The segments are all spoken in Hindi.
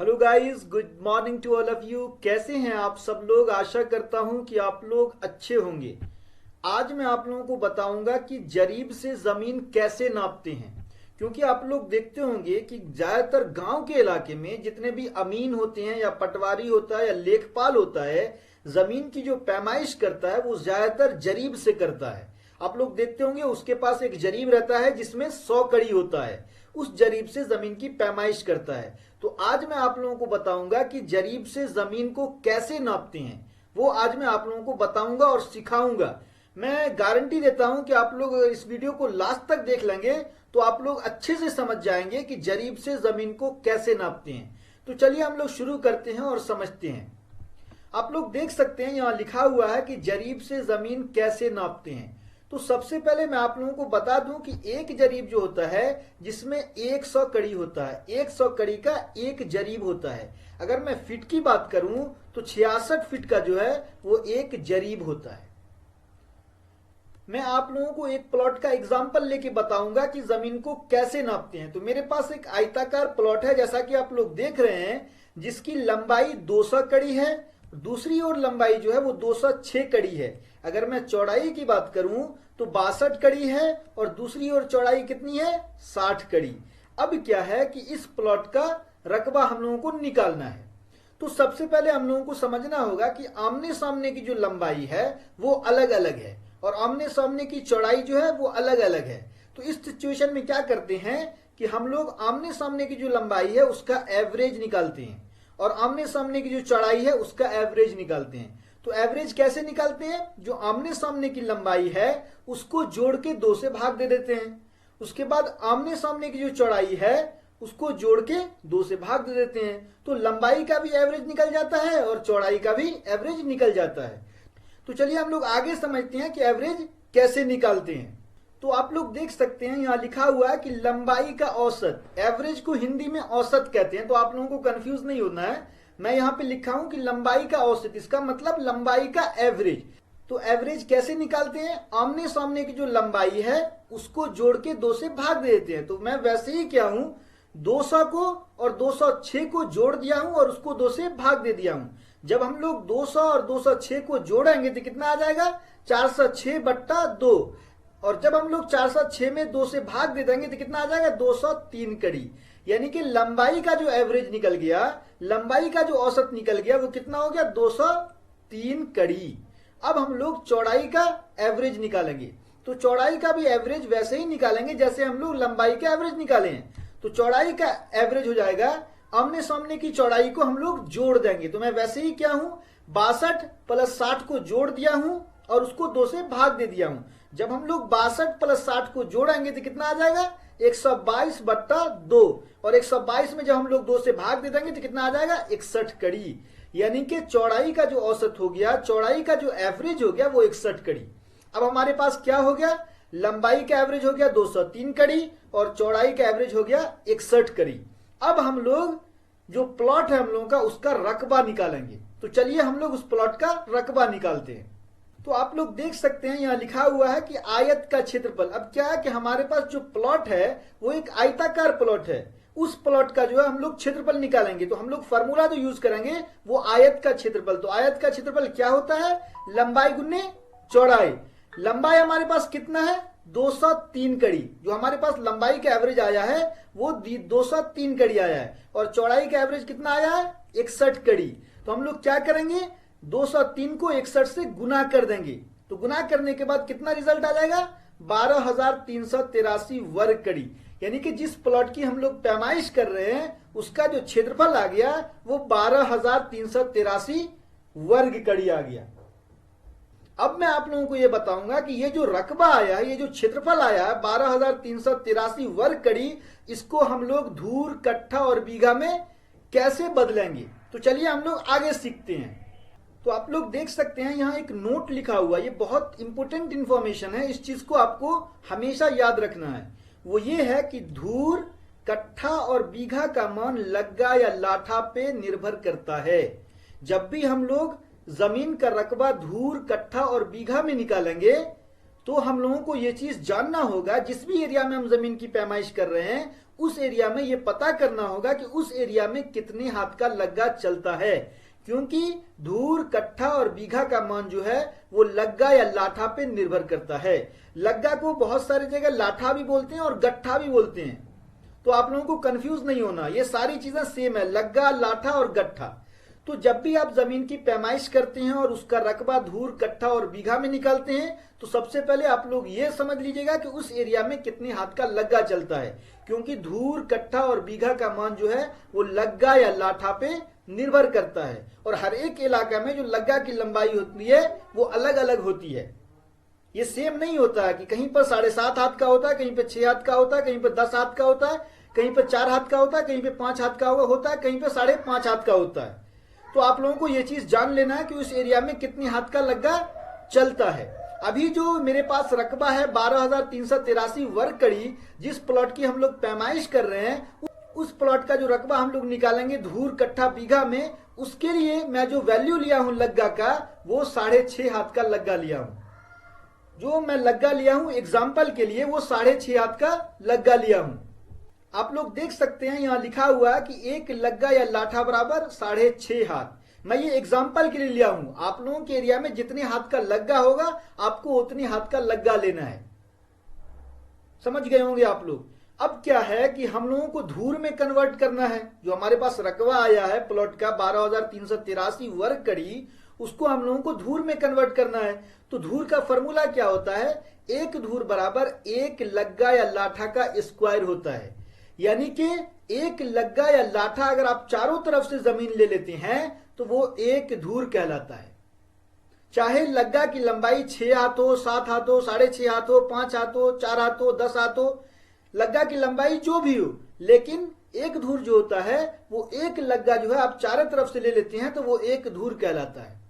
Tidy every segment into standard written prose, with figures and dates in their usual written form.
Hello guys, good morning to all of you. कैसे हैं आप सब लोग? आशा करता हूं कि आप लोग अच्छे होंगे। आज मैं आप लोगों को बताऊंगा कि जरीब से जमीन कैसे नापते हैं। क्योंकि आप लोग देखते होंगे कि ज्यादातर गांव के इलाके में जितने भी अमीन होते हैं या पटवारी होता है या लेखपाल होता है, जमीन की जो पैमाइश करता है वो ज्यादातर जरीब से करता है। आप लोग देखते होंगे उसके पास एक जरीब रहता है जिसमें 100 कड़ी होता है। उस जरीब से जमीन की पैमाइश करता है। तो आज मैं आप लोगों को बताऊंगा कि जरीब से जमीन को कैसे नापते हैं। वो आज मैं आप लोगों को बताऊंगा और सिखाऊंगा। मैं गारंटी देता हूं कि आप लोग इस वीडियो को लास्ट तक देख लेंगे तो आप लोग अच्छे से समझ जाएंगे कि जरीब से जमीन को कैसे नापते हैं। तो चलिए हम लोग शुरू करते हैं और समझते हैं। आप लोग देख सकते हैं यहाँ लिखा हुआ है कि जरीब से जमीन कैसे नापते हैं। तो सबसे पहले मैं आप लोगों को बता दूं कि एक जरीब जो होता है जिसमें 100 कड़ी होता है, 100 कड़ी का एक जरीब होता है। अगर मैं फीट की बात करूं तो 66 फीट का जो है वो एक जरीब होता है। मैं आप लोगों को एक प्लॉट का एग्जाम्पल लेके बताऊंगा कि जमीन को कैसे नापते हैं। तो मेरे पास एक आयताकार प्लॉट है जैसा कि आप लोग देख रहे हैं, जिसकी लंबाई 200 कड़ी है। दूसरी ओर लंबाई जो है वो 206 कड़ी है। अगर मैं चौड़ाई की बात करूं तो 62 कड़ी है और दूसरी ओर चौड़ाई कितनी है? 60 कड़ी। अब क्या है कि इस प्लॉट का रकबा हम लोगों को निकालना है। तो सबसे पहले हम लोगों को समझना होगा कि आमने सामने की जो लंबाई है वो अलग अलग है और आमने सामने की चौड़ाई जो है वो अलग अलग है। तो इस सिचुएशन में क्या करते हैं कि हम लोग आमने सामने की जो लंबाई है उसका एवरेज निकालते हैं और आमने सामने की जो चौड़ाई है उसका एवरेज निकालते हैं। तो एवरेज कैसे निकालते हैं? जो आमने सामने की लंबाई है उसको जोड़ के 2 से भाग दे देते हैं। उसके बाद आमने सामने की जो चौड़ाई है उसको जोड़ के 2 से भाग दे देते हैं। तो लंबाई का भी एवरेज निकल जाता है और चौड़ाई का भी एवरेज निकल जाता है। तो चलिए हम लोग आगे समझते हैं कि एवरेज कैसे निकालते हैं। तो आप लोग देख सकते हैं यहाँ लिखा हुआ है कि लंबाई का औसत, एवरेज को हिंदी में औसत कहते हैं। तो आप लोगों को कंफ्यूज नहीं होना है। मैं यहाँ पे लिखा हूं कि लंबाई का औसत, इसका मतलब लंबाई का एवरेज। तो एवरेज कैसे निकालते हैं? आमने सामने की जो लंबाई है उसको जोड़ के 2 से भाग दे देते हैं। तो मैं वैसे ही क्या हूं, 200 को और 206 को जोड़ दिया हूं और उसको 2 से भाग दे दिया हूं। जब हम लोग 200 और 206 को जोड़ेंगे तो कितना आ जाएगा? 406/2। और जब हम लोग 406 में 2 से भाग दे देंगे तो कितना आ जाएगा? 203 कड़ी। यानी कि लंबाई का जो एवरेज निकल गया, लंबाई का जो औसत निकल गया वो कितना हो गया? 203 कड़ी। अब हम लोग चौड़ाई का एवरेज निकालेंगे। तो चौड़ाई का भी एवरेज वैसे ही निकालेंगे जैसे हम लोग लंबाई का एवरेज निकाले हैं। तो चौड़ाई का एवरेज हो जाएगा, आमने सामने की चौड़ाई को हम लोग जोड़ देंगे। तो मैं वैसे ही क्या हूं, 62 + 60 को जोड़ दिया हूं और उसको 2 से भाग दे दिया हूं। जब हम लोग 62 + 60 को जोड़ेंगे तो कितना आ जाएगा? 122/2। और 122 में जब हम लोग 2 से भाग दे देंगे तो कितना आ जाएगा? 61 कड़ी। यानी कि चौड़ाई का जो औसत हो गया, चौड़ाई का जो एवरेज हो गया वो 61 कड़ी। अब हमारे पास क्या हो गया? लंबाई का एवरेज हो गया 203 कड़ी और चौड़ाई का एवरेज हो गया 61 कड़ी। अब हम लोग जो प्लॉट है हम लोगों का उसका रकबा निकालेंगे। तो चलिए हम लोग उस प्लॉट का रकबा निकालते हैं। तो आप लोग देख सकते हैं यहाँ लिखा हुआ है कि आयत का क्षेत्रफल। अब क्या है कि हमारे पास जो प्लॉट है वो एक आयताकार प्लॉट है। उस प्लॉट का जो है हम लोग क्षेत्रफल निकालेंगे। तो हम लोग फॉर्मूला जो यूज करेंगे वो आयत का क्षेत्रफल। तो आयत का क्षेत्रफल क्या होता है? लंबाई गुने चौड़ाई। लंबाई हमारे पास कितना है? 203 कड़ी। जो हमारे पास लंबाई का एवरेज आया है वो 203 कड़ी आया है और चौड़ाई का एवरेज कितना आया है? 61 कड़ी। तो हम लोग क्या करेंगे, 203 को 61 से गुना कर देंगे। तो गुना करने के बाद कितना रिजल्ट आ जाएगा? 12,383 वर्ग कड़ी। यानी कि जिस प्लॉट की हम लोग पैमाइश कर रहे हैं उसका जो क्षेत्रफल आ गया वो 12,383 वर्ग कड़ी आ गया। अब मैं आप लोगों को यह बताऊंगा कि ये जो रकबा आया है, ये जो क्षेत्रफल आया है 12,383 वर्ग कड़ी, इसको हम लोग धूर, कट्ठा और बीघा में कैसे बदलेंगे। तो चलिए हम लोग आगे सीखते हैं। तो आप लोग देख सकते हैं यहाँ एक नोट लिखा हुआ है। ये बहुत इंपॉर्टेंट इंफॉर्मेशन है, इस चीज को आपको हमेशा याद रखना है। वो ये है कि धूर, कट्ठा और बीघा का मान लग्गा या लाठा पे निर्भर करता है। जब भी हम लोग जमीन का रकबा धूर, कट्ठा और बीघा में निकालेंगे तो हम लोगों को ये चीज जानना होगा, जिस भी एरिया में हम जमीन की पैमाइश कर रहे हैं उस एरिया में ये पता करना होगा कि उस एरिया में कितने हाथ का लग्गा चलता है, क्योंकि धूर, कट्ठा और बीघा का मान जो है वो लग्गा या लाठा पे निर्भर करता है। लग्गा को बहुत सारी जगह लाठा भी बोलते हैं और गट्ठा भी बोलते हैं, तो आप लोगों को कंफ्यूज नहीं होना, ये सारी चीजें सेम है, लग्गा, लाठा और गट्ठा। तो जब भी आप जमीन की पैमाइश करते हैं और उसका रकबा धूर, कट्ठा और बीघा में निकालते हैं, तो सबसे पहले आप लोग ये समझ लीजिएगा कि उस एरिया में कितने हाथ का लग्गा चलता है, क्योंकि धूर, कट्ठा और बीघा का मान जो है वो लग्गा या लाठा पे निर्भर करता है। और हर एक इलाका में जो लग्गा की लंबाई होती है वो अलग अलग होती है, ये सेम नहीं होता है कि कहीं पर 7.5 हाथ का होता है, कहीं पे 6 हाथ का होता है, कहीं पे 10 हाथ का होता है, कहीं पे 4 हाथ का होता है, कहीं पे 5 हाथ का होता है, कहीं पे 5.5 हाथ का होता है। तो आप लोगों को ये चीज जान लेना है कि उस एरिया में कितनी हाथ का लग्गा चलता है। अभी जो मेरे पास रकबा है 12,383 वर्ग कड़ी, जिस प्लॉट की हम लोग पैमाइश कर रहे हैं, उस प्लॉट का जो रकबा हम लोग निकालेंगे धूर, कट्ठा, बीघा में, उसके लिए मैं जो वैल्यू लिया हूं लग्गा का वो 6.5 हाथ का लग्गा लिया हूं। जो मैं लग्गा लिया हूं एग्जाम्पल के लिए वो 6.5 हाथ का लग्गा लिया हूं। आप लोग देख सकते हैं यहाँ लिखा हुआ है कि एक लग्गा या लाठा बराबर 6.5 हाथ। मैं ये एग्जाम्पल के लिए लिया हूं, आप लोगों के एरिया में जितने हाथ का लग्गा होगा आपको उतनी हाथ का लग्गा लेना है। समझ गए होंगे आप लोग। अब क्या है कि हम लोगों को धूर में कन्वर्ट करना है। जो हमारे पास रकबा आया है प्लॉट का 12,383 वर्ग कड़ी, उसको हम लोगों को धूर में कन्वर्ट करना है। तो धूर का फॉर्मूला क्या होता है, एक धूर बराबर एक लग्गा या लाठा का स्क्वायर होता है। यानी कि एक लग्गा या लाठा अगर आप चारों तरफ से जमीन ले लेते हैं तो वो एक धूर कहलाता है। चाहे लग्गा की लंबाई 6 हाथ हो, 7 हाथ हो, 6.5 हाथ हो, 5 हाथ हो, 4 हाथ हो, 10 हाथ हो, लग्गा की लंबाई जो भी हो, लेकिन एक धूर जो होता है वो एक लग्गा जो है आप चारों तरफ से ले लेते हैं तो वो एक धूर कहलाता है।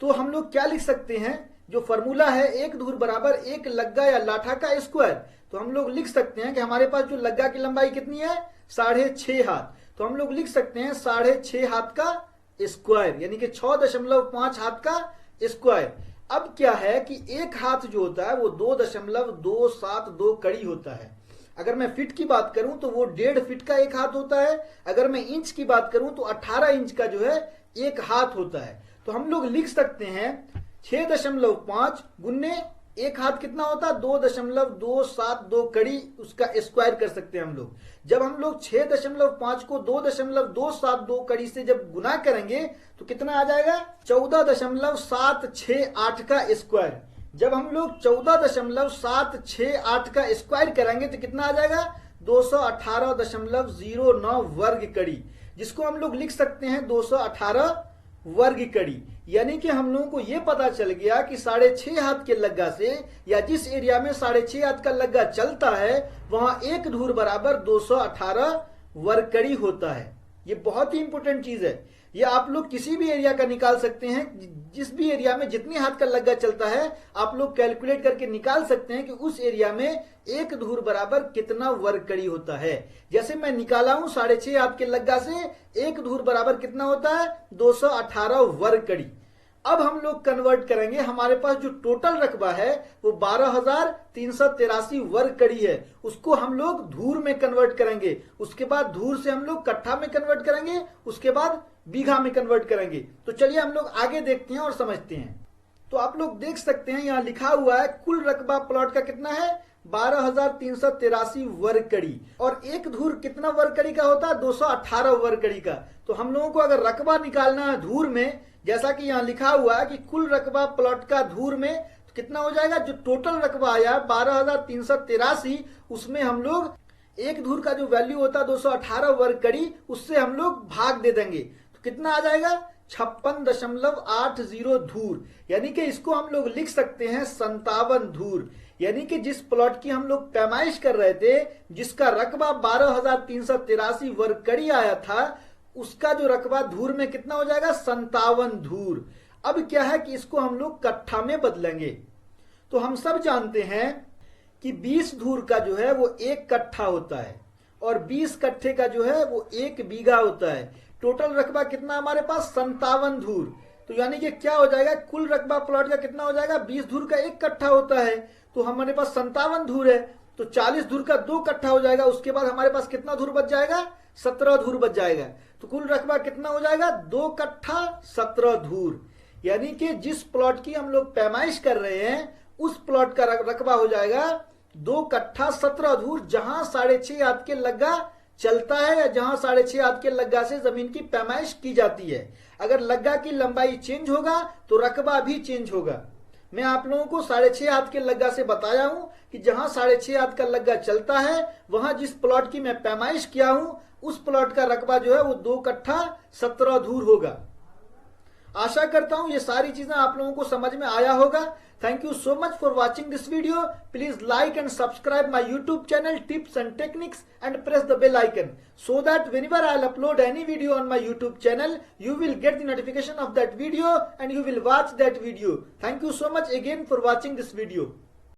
तो हम लोग क्या लिख सकते हैं, जो फॉर्मूला है एक धूर बराबर एक लग्गा या लाठा का स्क्वायर, तो हम लोग लिख सकते हैं कि हमारे पास जो लग्गा की लंबाई कितनी है 6.5 हाथ, तो हम लोग लिख सकते हैं 6.5 हाथ का स्क्वायर, यानी कि 6.5 हाथ का स्क्वायर। अब क्या है कि एक हाथ जो होता है वो 2.272 कड़ी होता है। अगर मैं फीट की बात करूं तो वो 1.5 फीट का एक हाथ होता है। अगर मैं इंच की बात करूं तो 18 इंच का जो है एक हाथ होता है। तो हम लोग लिख सकते हैं 6.5 गुन्ने एक हाथ कितना होता है 2.272 कड़ी, उसका स्क्वायर कर सकते हैं हम लोग। जब हम लोग 6.5 को 2.272 कड़ी से जब गुना करेंगे तो कितना आ जाएगा 14.768 का स्क्वायर। जब हम लोग 14.768 का स्क्वायर करेंगे तो कितना आ जाएगा 218.09 वर्ग कड़ी, जिसको हम लोग लिख सकते हैं 218 वर्ग कड़ी। यानी कि हम लोगों को यह पता चल गया कि 6.5 हाथ के लग्गा से या जिस एरिया में 6.5 हाथ का लग्गा चलता है वहां एक धूर बराबर 218 वर्ग कड़ी होता है। ये बहुत ही इंपॉर्टेंट चीज है। ये आप लोग किसी भी एरिया का निकाल सकते हैं, जिस भी एरिया में जितने हाथ का लग्गा चलता है आप लोग कैलकुलेट करके निकाल सकते हैं कि उस एरिया में एक धूर बराबर कितना वर्ग कड़ी होता है। जैसे मैं निकाला हूं 6.5 हाथ के लग्गा से एक धूर बराबर कितना होता है 218 वर्ग कड़ी। अब हम लोग कन्वर्ट करेंगे, हमारे पास जो टोटल रकबा है वो 12,383 वर्ग कड़ी है, उसको हम लोग धूर में कन्वर्ट करेंगे। उसके बाद धूर से हम लोग कट्ठा में कन्वर्ट करेंगे, उसके बाद बीघा में कन्वर्ट करेंगे। तो चलिए हम लोग आगे देखते हैं और समझते हैं। तो आप लोग देख सकते हैं यहाँ लिखा हुआ है कुल रकबा प्लॉट का कितना है 12,383 वर्ग कड़ी, और एक धूर कितना वर्ग कड़ी का होता है 218 वर्ग कड़ी का। तो हम लोगों को अगर रकबा निकालना है धूर में, जैसा कि यहाँ लिखा हुआ है कि कुल रकबा प्लॉट का धूर में तो कितना हो जाएगा, जो टोटल रकबा आया 12,383 उसमें हम लोग एक धूर का जो वैल्यू होता है 218 वर्ग कड़ी, उससे हम लोग भाग दे देंगे तो कितना आ जाएगा 56.80 धूर। यानी कि इसको हम लोग लिख सकते हैं 57 धूर। यानी कि जिस प्लॉट की हम लोग पैमाइश कर रहे थे, जिसका रकबा 12,383 वर्ग कड़ी आया था, उसका जो रकबा धूर में कितना हो जाएगा 57 धूर। अब क्या है कि इसको हम लोग कट्ठा में बदलेंगे। तो हम सब जानते हैं कि 20 धूर का जो है वो एक कट्ठा होता है और 20 कट्ठे का जो है वो एक बीघा होता है। टोटल रकबा कितना हमारे पास 57 धूर। तो यानी कि क्या हो जाएगा, कुल रकबा प्लॉट का कितना हो जाएगा 20 धूर का एक कट्ठा होता है, तो हमारे पास 57 धूर है। तो 40 धूर का 2 कट्ठा हो जाएगा। उसके बाद हमारे पास कितना धूर बच जाएगा? 17 धूर बच जाएगा। तो कुल रकबा कितना हो जाएगा? 2 कट्ठा 17 धूर। यानी कि जिस प्लॉट की हम लोग पैमाइश कर रहे हैं उस प्लॉट का रकबा हो जाएगा 2 कट्ठा 17 धूर, जहां 6.5 हाथ के लग्गा चलता है या जहां 6.5 हाथ के लग्गा से जमीन की पैमाइश की जाती है। अगर लग्गा की लंबाई चेंज होगा तो रकबा भी चेंज होगा। मैं आप लोगों को 6.5 हाथ के लग्गा से बताया हूं कि जहां 6.5 हाथ का लग्गा चलता है वहां जिस प्लॉट की मैं पैमाइश किया हूं उस प्लॉट का रकबा जो है वो 2 कट्ठा 17 धूर होगा। आशा करता हूं ये सारी चीजें आप लोगों को समझ में आया होगा। Thank you so much for watching this video. Please like and subscribe my YouTube channel Tips and Techniques and press the bell icon so that whenever I'll upload any video on my YouTube channel, you will get the notification of that video and you will watch that video. Thank you so much again for watching this video.